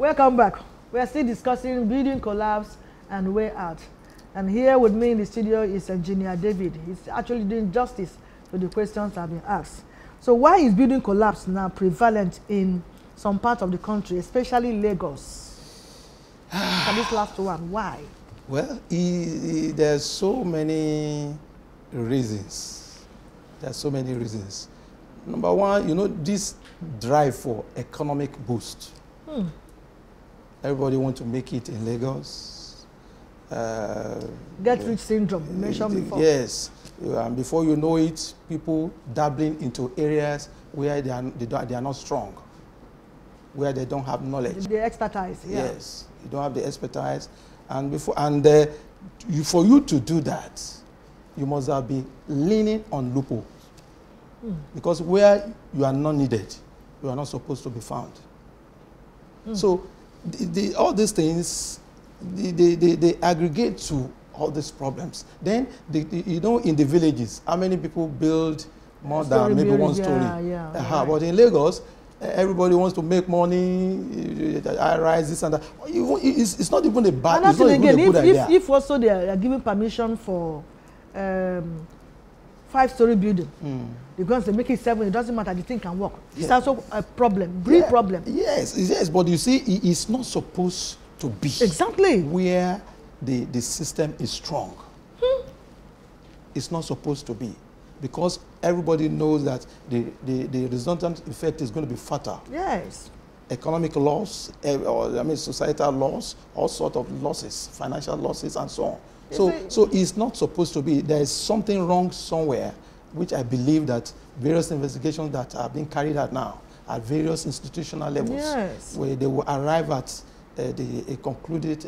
Welcome back. We are still discussing building collapse and way out. And here with me in the studio is Engineer David. He's actually doing justice to the questions that have been asked. So why is building collapse now prevalent in some parts of the country, especially Lagos? And this last one, why? Well, there's so many reasons. There's so many reasons. Number one, you know, this drive for economic boost. Everybody wants to make it in Lagos. Get rich syndrome, you mentioned before. Yes. And before you know it, people dabbling into areas where they are not strong, where they don't have knowledge. The expertise, yeah. Yes, you don't have the expertise. And for you to do that, you must be leaning on loopholes. Because where you are not needed, you are not supposed to be found. So all these things, they aggregate to all these problems. Then, you know, in the villages, how many people build more than maybe one story? Right. But in Lagos, everybody wants to make money, I rise this and that. It's not even a bad, it's not even a good idea. If also they are giving permission for 5-story building, because they make it 7, it doesn't matter, the thing can work. It's also a problem, real problem. Yes, but you see, it's not supposed to be. Exactly. Where the system is strong. It's not supposed to be. Because everybody knows that the resultant effect is going to be fatal. Yes. Economic loss, societal loss, all sorts of losses, financial losses, and so on. So it's not supposed to be. There is something wrong somewhere, which I believe that various investigations that are being carried out now at various institutional levels, where they will arrive at a concluded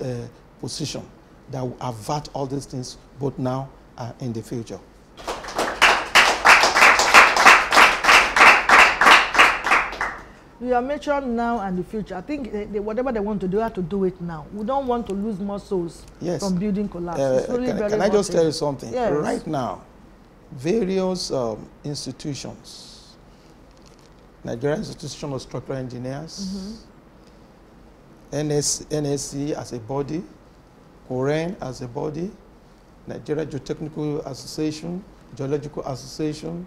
position that will avert all these things, both now and in the future. You are mentioned now and the future. I think whatever they want to do, have to do it now. We don't want to lose more souls from building collapse. It's really can I just tell you something? Yes. Right now, various institutions, Nigerian Institution of Structural Engineers, NSC as a body, Korean as a body, Nigeria Geotechnical Association, Geological Association,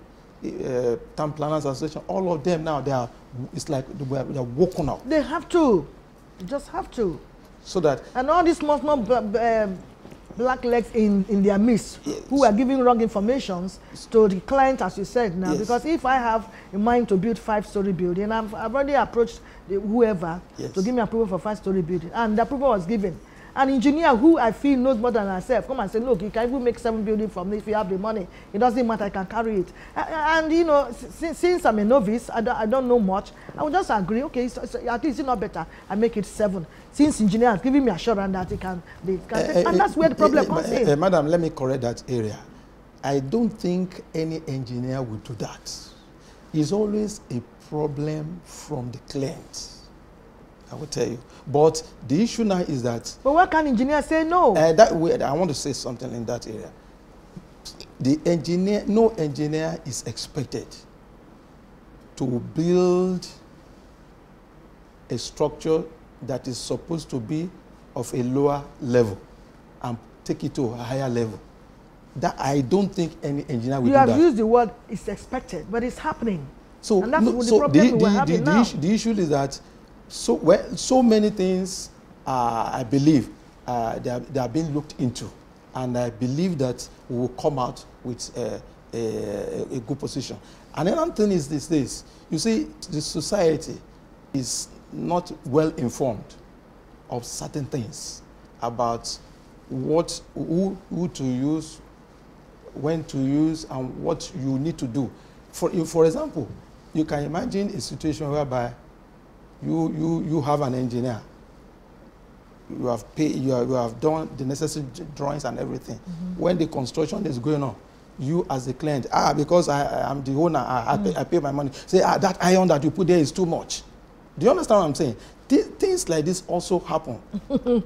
Town Planners Association, all of them now, it's like they're woken up. They have to. They just have to. So that... And all these small black legs in their midst, who are giving wrong information to the client, as you said now. Because if I have in mind to build 5-story building, I've already approached whoever to give me approval for 5-story building, and the approval was given. An engineer who I feel knows more than myself come and say, look, you can even make 7 buildings from this if you have the money. It doesn't matter, I can carry it. And you know, since I'm a novice, I don't know much, I would just agree, okay, at least it's not better, I make it 7. Since engineer has given me assurance that it can and that's where the problem comes in. Madam, let me correct that area. I don't think any engineer will do that. It's always a problem from the client. I will tell you. But the issue now is that... But why can't engineers say no? I want to say something in that area. No engineer is expected to build a structure that is supposed to be of a lower level and take it to a higher level. That I don't think any engineer will do that. You have used the word "it's expected," but it's happening. So, and that's the problem we're having now. The issue is that so many things, I believe, they are being looked into, and I believe that we will come out with a good position. Another thing is this: you see, the society is not well informed of certain things about who to use, when to use, and what you need to do. For example, you can imagine a situation whereby you have an engineer. You have paid, you have done the necessary drawings and everything. When the construction is going on, you as the client, because I'm the owner, I pay my money. Say, that iron that you put there is too much. Do you understand what I'm saying? Things like this also happen.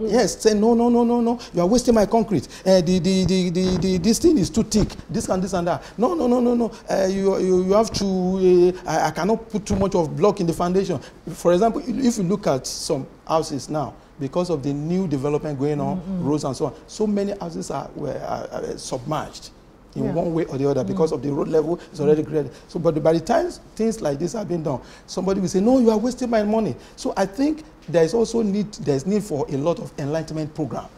Yes, say no, you are wasting my concrete. This thing is too thick. This and that. No. You have to. I cannot put too much of block in the foundation. For example, if you look at some houses now, because of the new development going on, roads and so on, so many houses were submerged in one way or the other because of the road level is already great. So, but by the time things like this have been done, somebody will say, no, you are wasting my money. So I think there's also need for a lot of enlightenment program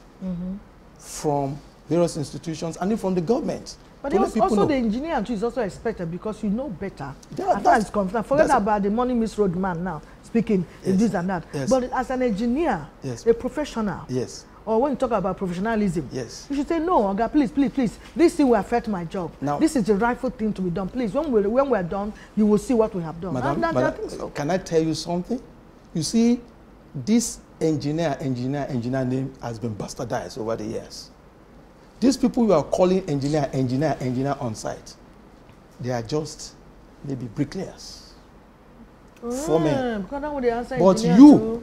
from various institutions and even from the government. But also the engineer too is also expected because you know better. Forget about the money miss road man now speaking this and that. Yes. But as an engineer, a professional, or when you talk about professionalism, you should say, no, Oga, please, this thing will affect my job. Now, this is the rightful thing to be done. Please, when we're done, you will see what we have done. Madam, can I tell you something? You see, this engineer name has been bastardized over the years. These people you are calling engineer on site, they are just maybe bricklayers. Foremen. But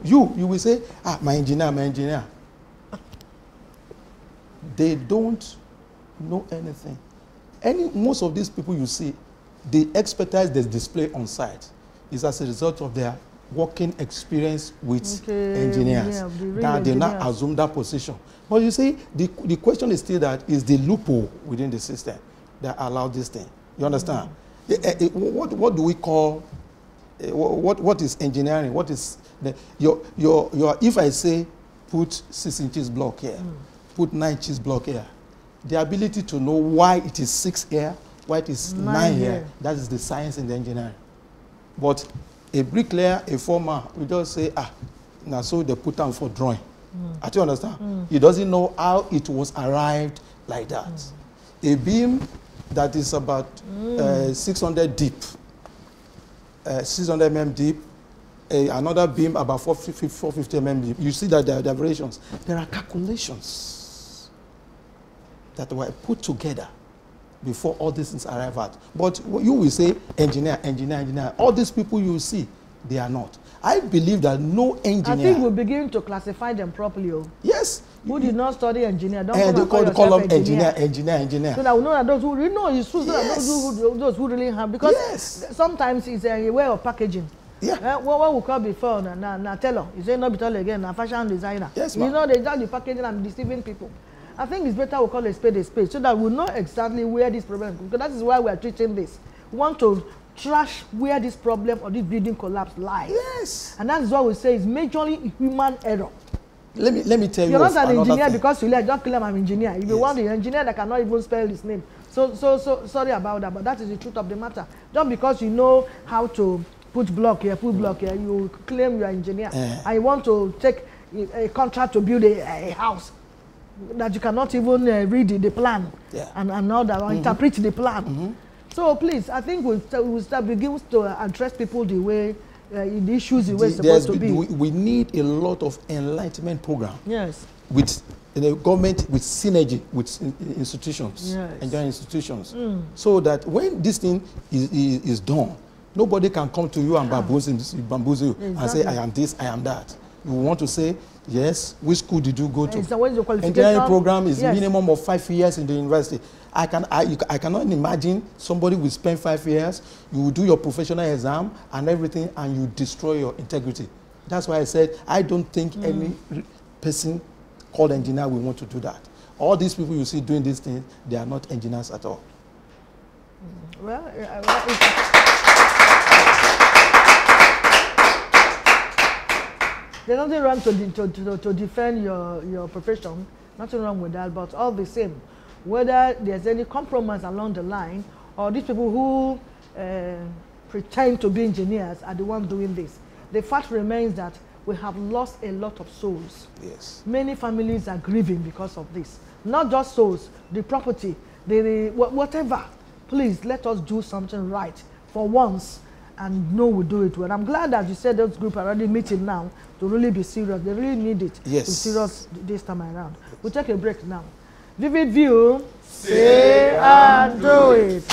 you will say, my engineer. They don't know anything. Most of these people you see, the expertise they display on site is as a result of their working experience with engineers. They now assume that position. But you see, the question is still that is the loophole within the system that allow this thing. You understand? What do we call? What is engineering? What is if I say put 6 inches block here, put 9 inches block here, the ability to know why it is 6 here, why it is 9 here, that is the science in the engineering. But a bricklayer, a foreman, we just say, now so they put down for drawing. Do you understand? He doesn't know how it was arrived like that. A beam that is about 600 deep, 600 mm deep, another beam about 450 mm deep. You see that there are variations. There are calculations that were put together before all these things arrive at. But you will say engineer. All these people you see, they are not. I believe that no engineer. I think we'll begin to classify them properly. Yes. Who did not study engineer? Don't they call them engineer. So that we know that those who really know is true. So that those who really have, because sometimes it's a way of packaging. What we call before na tailor. You say no be tailor again, na fashion designer. Yes, you know, they just the packaging and deceiving people. I think it's better we call a spade, so that we know exactly where this problem comes. Because that is why we are treating this. We want to trash where this problem or this building collapse lies. Yes. And that is what we say is majorly human error. Let me tell you. You're not an engineer because you like don't claim I'm an engineer. If you want an engineer that cannot even spell his name. So sorry about that, but that is the truth of the matter. Just because you know how to put block here, you claim you are an engineer. And you want to take a contract to build a house that you cannot even read the plan and all that, or interpret the plan. So please, I think we'll start begin to address people the way the issues the way it's supposed to be. We need a lot of enlightenment program. Yes. With the government, with synergy with institutions, engineering institutions, so that when this thing is done, nobody can come to you and bamboozle you and say, I am this, I am that. You want to say, yes, which school did you go to? Engineering program is minimum of 5 years in the university. I cannot imagine somebody will spend 5 years, you will do your professional exam and everything, and you destroy your integrity. That's why I said, I don't think any person called engineer will want to do that. All these people you see doing these things, they are not engineers at all. Well, there's nothing wrong to defend your profession, nothing wrong with that, but all the same, whether there's any compromise along the line, or these people who pretend to be engineers are the ones doing this. The fact remains that we have lost a lot of souls. Yes. Many families are grieving because of this. Not just souls, the property, whatever. Please, let us do something right for once and know we do it well. I'm glad that you said those groups are already meeting now to really be serious. They really need it to be serious this time around. We'll take a break now. Vivid View, say and do it.